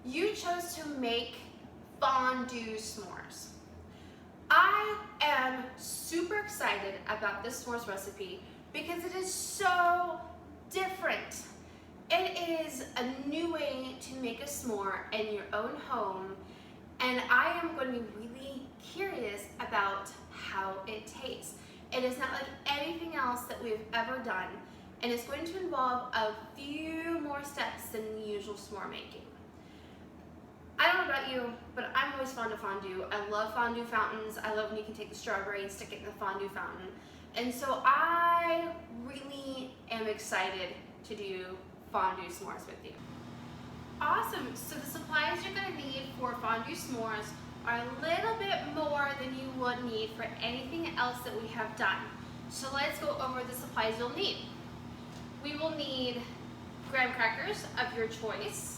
you chose to make fondue s'mores. I am super excited about this s'mores recipe because it is so different. It is a new way to make a s'more in your own home, and I am going to be really curious about how it tastes. It is not like anything else that we've ever done, and it's going to involve a few more steps than the usual s'more making. I don't know about you, but I'm always fond of fondue. I love fondue fountains. I love when you can take the strawberry and stick it in the fondue fountain. And so I really am excited to do fondue s'mores with you. Awesome, so the supplies you're gonna need for fondue s'mores are a little bit more than you would need for anything else that we have done. So let's go over the supplies you'll need. We will need graham crackers of your choice.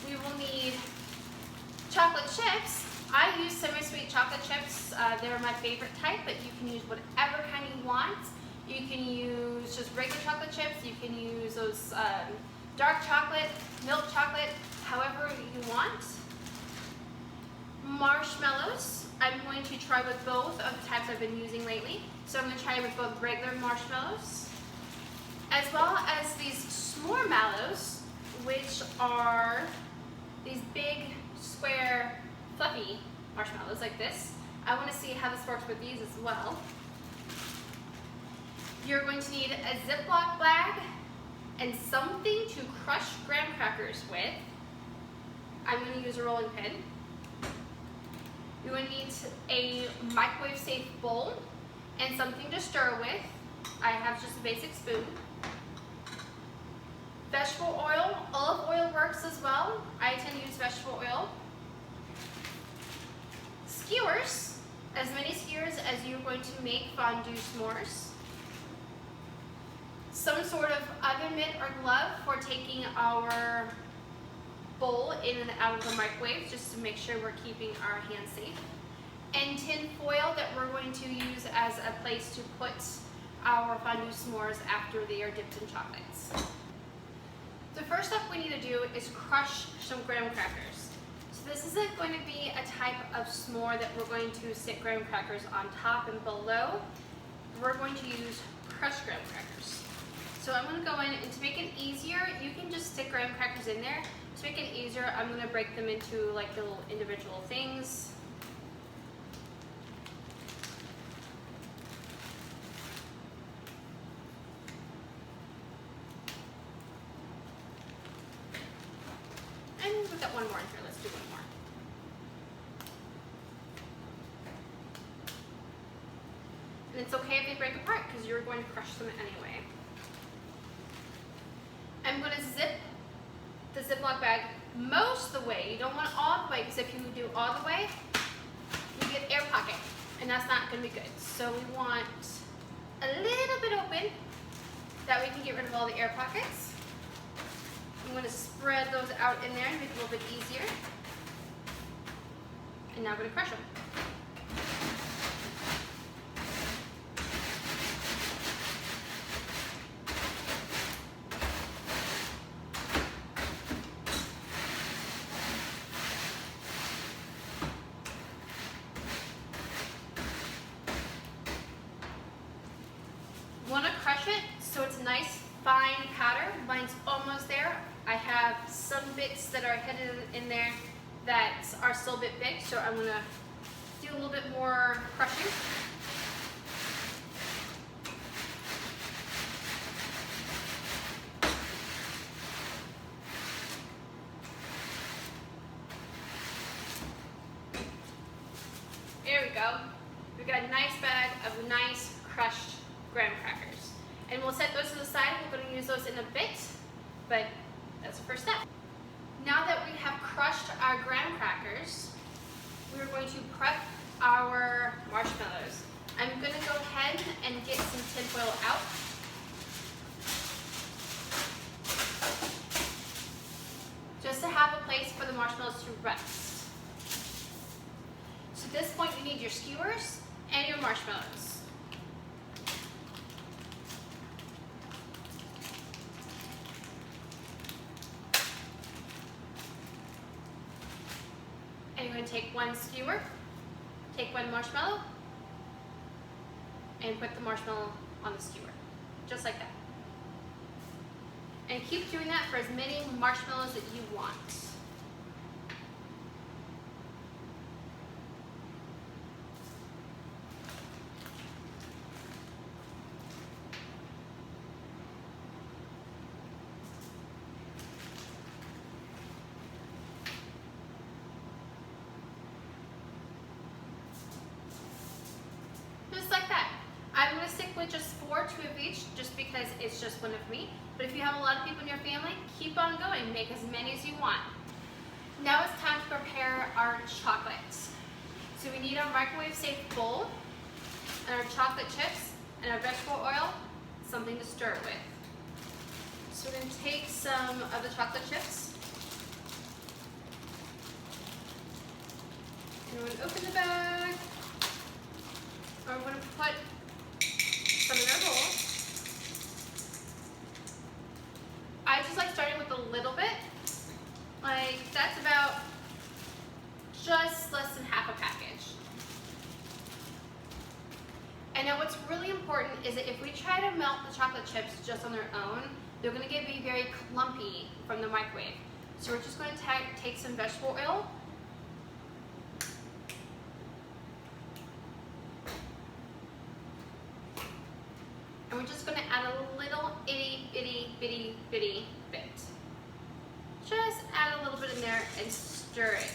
We will need chocolate chips. I use semi-sweet chocolate chips. They're my favorite type, but you can use whatever kind you want. You can use just regular chocolate chips. You can use those dark chocolate, milk chocolate, however you want. Marshmallows. I'm going to try with both of the types I've been using lately. So I'm going to try with both regular marshmallows, as well as these s'more mallows, which are these big, square, fluffy marshmallows like this. I want to see how this works with these as well. You're going to need a Ziploc bag and something to crush graham crackers with. I'm going to use a rolling pin. You're going to need a microwave safe bowl and something to stir with. I have just a basic spoon. Vegetable oil, olive oil works as well. I tend to use vegetable oil. Skewers, as many skewers as you're going to make fondue s'mores. Some sort of oven mitt or glove for taking our bowl in and out of the microwave, just to make sure we're keeping our hands safe. And tin foil that we're going to use as a place to put our fondue s'mores after they are dipped in chocolates. The first step we need to do is crush some graham crackers. So this isn't going to be a type of s'more that we're going to stick graham crackers on top and below. We're going to use crushed graham crackers. So I'm going to go in, and to make it easier, you can just stick graham crackers in there. To make it easier, I'm going to break them into like little individual things. And we've got one more in here. Let's do one more. And it's okay if they break apart because you're going to crush them anyway. I'm going to zip the Ziploc bag most of the way. You don't want it all the way, because if you do all the way, you get air pocket, and that's not going to be good. So we want a little bit open, that we can get rid of all the air pockets. I'm going to spread those out in there and make it a little bit easier. And now I'm going to crush them. Want to crush it so it's a nice fine powder. Mine's almost there. I have some bits that are hidden in there that are still a bit big, so I'm going to do a little bit more crushing. There we go. We've got a nice bag of nice crushed graham crackers. And we'll set those to the side. We're going to use those in a bit, but that's the first step. Now that we have crushed our graham crackers, we're going to prep our marshmallows. I'm going to go ahead and get some tin foil out. Just to have a place for the marshmallows to rest. So at this point you need your skewers and your marshmallows. going to take one skewer, take one marshmallow, and put the marshmallow on the skewer, just like that. And keep doing that for as many marshmallows that you want. Just like that. I'm going to stick with just 4, 2 of each, just because it's just one of me. But if you have a lot of people in your family, keep on going. Make as many as you want. Now it's time to prepare our chocolate. So we need our microwave-safe bowl, and our chocolate chips, and our vegetable oil, something to stir it with. So we're going to take some of the chocolate chips, and we're going to open the bag, and we're going to put some in our bowl. I just like starting with a little bit. Like, that's about just less than half a package. And now what's really important is that if we try to melt the chocolate chips just on their own, they're going to get very clumpy from the microwave. So we're just going to take some vegetable oil. And we're just going to add a little itty bitty bit. Just add a little bit in there and stir it.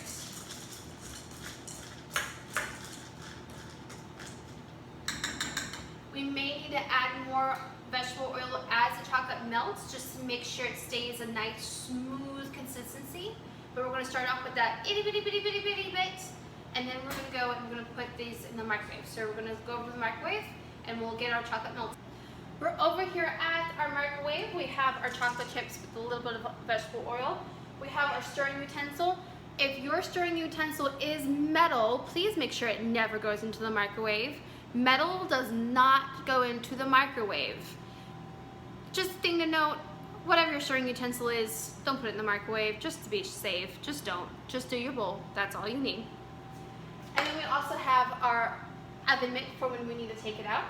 We may need to add more vegetable oil as the chocolate melts, just to make sure it stays a nice smooth consistency. But we're going to start off with that itty bitty bit, and then we're going to go and we're going to put these in the microwave. So we're going to go over to the microwave and we'll get our chocolate melted. We're over here at our microwave. We have our chocolate chips with a little bit of vegetable oil. We have our stirring utensil. If your stirring utensil is metal, please make sure it never goes into the microwave. Metal does not go into the microwave. Just a thing to note, whatever your stirring utensil is, don't put it in the microwave, just to be safe. Just don't. Just do your bowl. That's all you need. And then we also have our oven mitt for when we need to take it out.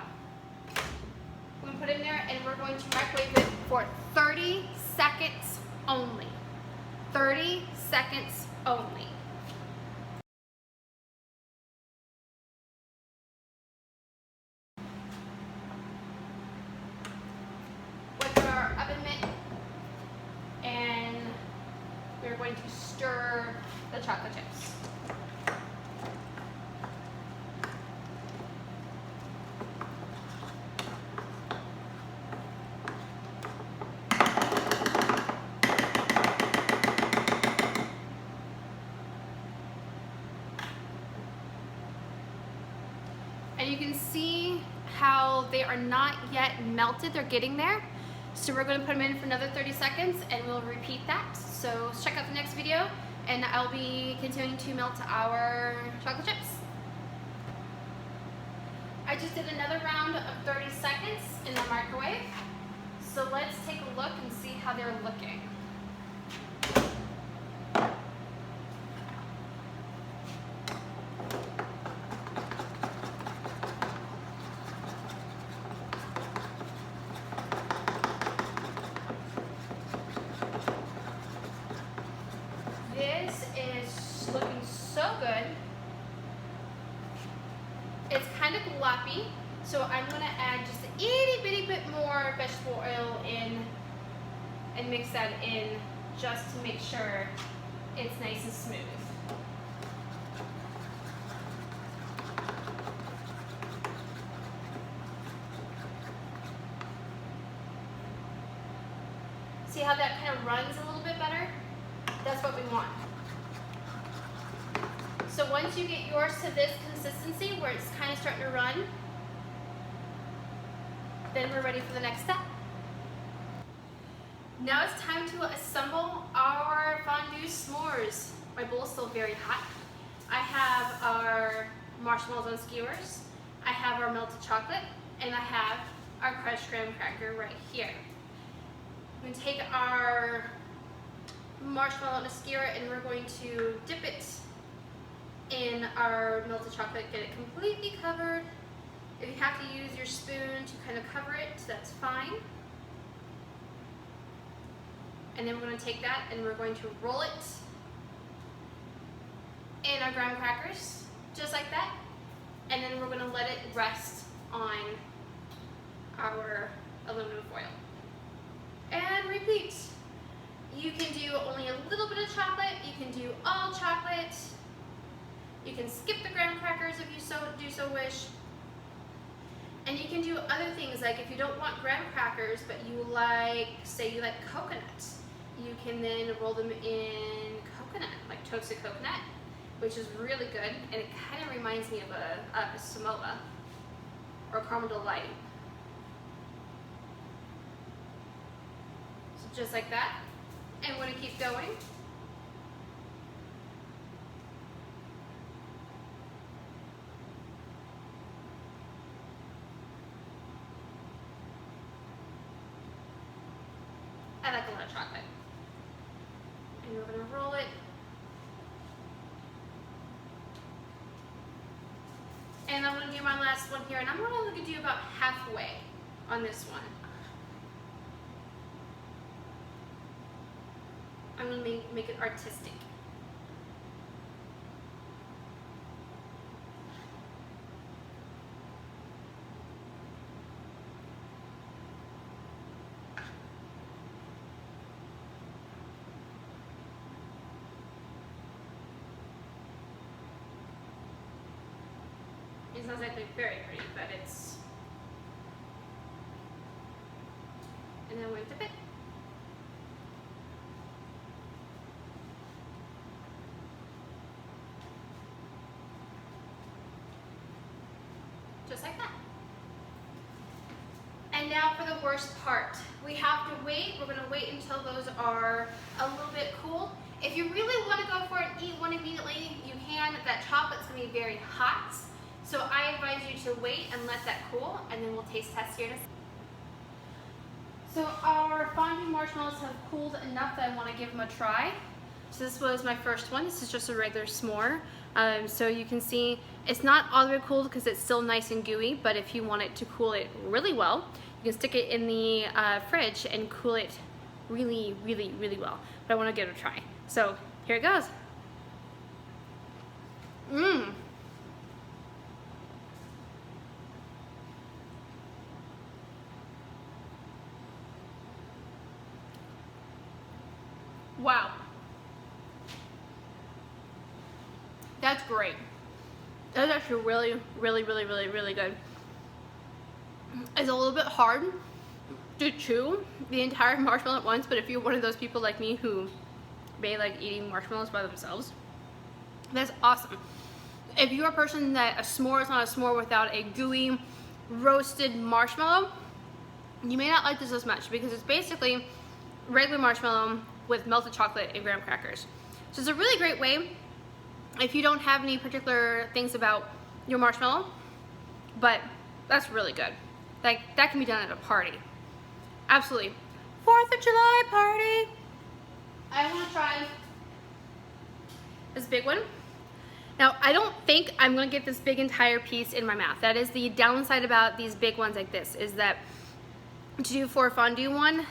We're going to put it in there and we're going to microwave it for 30 seconds only. 30 seconds only. With our oven mitt, and we're going to stir the chocolate chips. And you can see how they are not yet melted. They're getting there. So we're going to put them in for another 30 seconds and we'll repeat that. So check out the next video and I'll be continuing to melt our chocolate chips. I just did another round of 30 seconds in the microwave. So let's take a look and see how they're looking. This is looking so good. It's kind of gloppy, so I'm going to add just a itty bitty bit more vegetable oil in and mix that in just to make sure it's nice and smooth. See how that kind of runs a little bit better? That's what we want. So once you get yours to this consistency where it's kind of starting to run, then we're ready for the next step. Now it's time to assemble our fondue s'mores. My bowl is still very hot. I have our marshmallows on skewers, I have our melted chocolate, and I have our crushed graham cracker right here. I'm going to take our marshmallow in a skewer and we're going to dip it in our melted chocolate, get it completely covered. If you have to use your spoon to kind of cover it, that's fine. And then we're going to take that and we're going to roll it in our graham crackers, just like that. And then we're going to let it rest on our aluminum foil. And repeat. You can do only a little bit of chocolate, you can do all chocolate, you can skip the graham crackers if you do so wish. And you can do other things, like if you don't want graham crackers, but you like, say you like coconut, you can then roll them in coconut, like toasted coconut, which is really good, and it kind of reminds me of a Samoa or caramel delight. So just like that, and we're going to keep going. I like a lot of chocolate. And we're going to roll it. And I'm going to do my last one here, and I'm going to do about halfway on this one. I'm going to make it artistic. It sounds like they're very pretty, but it's... And then we're going to dip it. Just like that. And now for the worst part. We have to wait. We're going to wait until those are a little bit cool. If you really want to go for it and eat one immediately, you can. That chocolate's going to be very hot. So I advise you to wait and let that cool, and then we'll taste test here in a second. So our fondue marshmallows have cooled enough that I want to give them a try. So this was my first one. This is just a regular s'more. So you can see it's not all the way cooled because it's still nice and gooey, but if you want it to cool it really well, you can stick it in the fridge and cool it really, really, really well. But I want to give it a try. So here it goes. Mmm. Wow. That's great. That's actually really, really, really, really, really good. It's a little bit hard to chew the entire marshmallow at once, but if you're one of those people like me who may like eating marshmallows by themselves, that's awesome. If you're a person that a s'more is not a s'more without a gooey roasted marshmallow, you may not like this as much because it's basically regular marshmallow with melted chocolate and graham crackers. So it's a really great way if you don't have any particular things about your marshmallow, but that's really good. Like, that can be done at a party. Absolutely. 4th of July party. I want to try this big one. Now, I don't think I'm going to get this big entire piece in my mouth. That is the downside about these big ones like this, is that to do for a fondue one,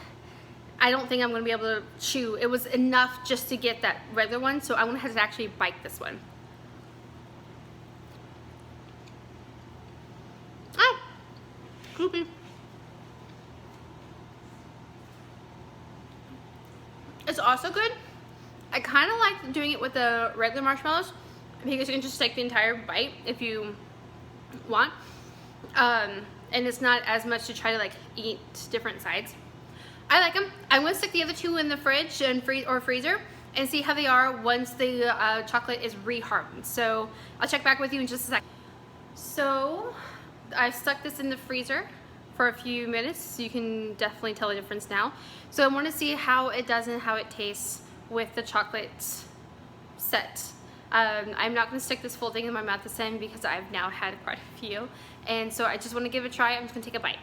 I don't think I'm going to be able to chew. It was enough just to get that regular one, so I'm going to have to actually bite this one. Ah! Goopy. It's also good. I kind of like doing it with the regular marshmallows because you can just take the entire bite if you want. And it's not as much to try to like eat different sides. I like them. I'm going to stick the other two in the fridge and freezer and see how they are once the chocolate is rehardened. So I'll check back with you in just a second. So I stuck this in the freezer for a few minutes. So you can definitely tell the difference now. So I want to see how it does and how it tastes with the chocolate set. I'm not going to stick this full thing in my mouth this time because I've now had quite a few. And so I just want to give it a try. I'm just going to take a bite.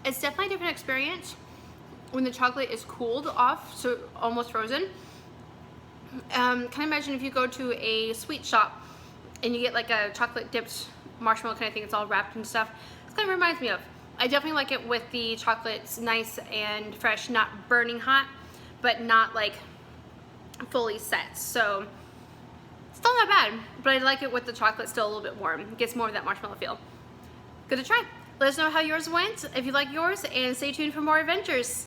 It's definitely a different experience when the chocolate is cooled off, so almost frozen. Can you imagine if you go to a sweet shop and you get like a chocolate dipped marshmallow kind of thing, it's all wrapped and stuff. This kind of reminds me of. I definitely like it with the chocolates nice and fresh, not burning hot, but not like fully set. So still not bad, but I like it with the chocolate still a little bit warm. It gets more of that marshmallow feel. Good to try. Let us know how yours went, if you like yours, and stay tuned for more adventures.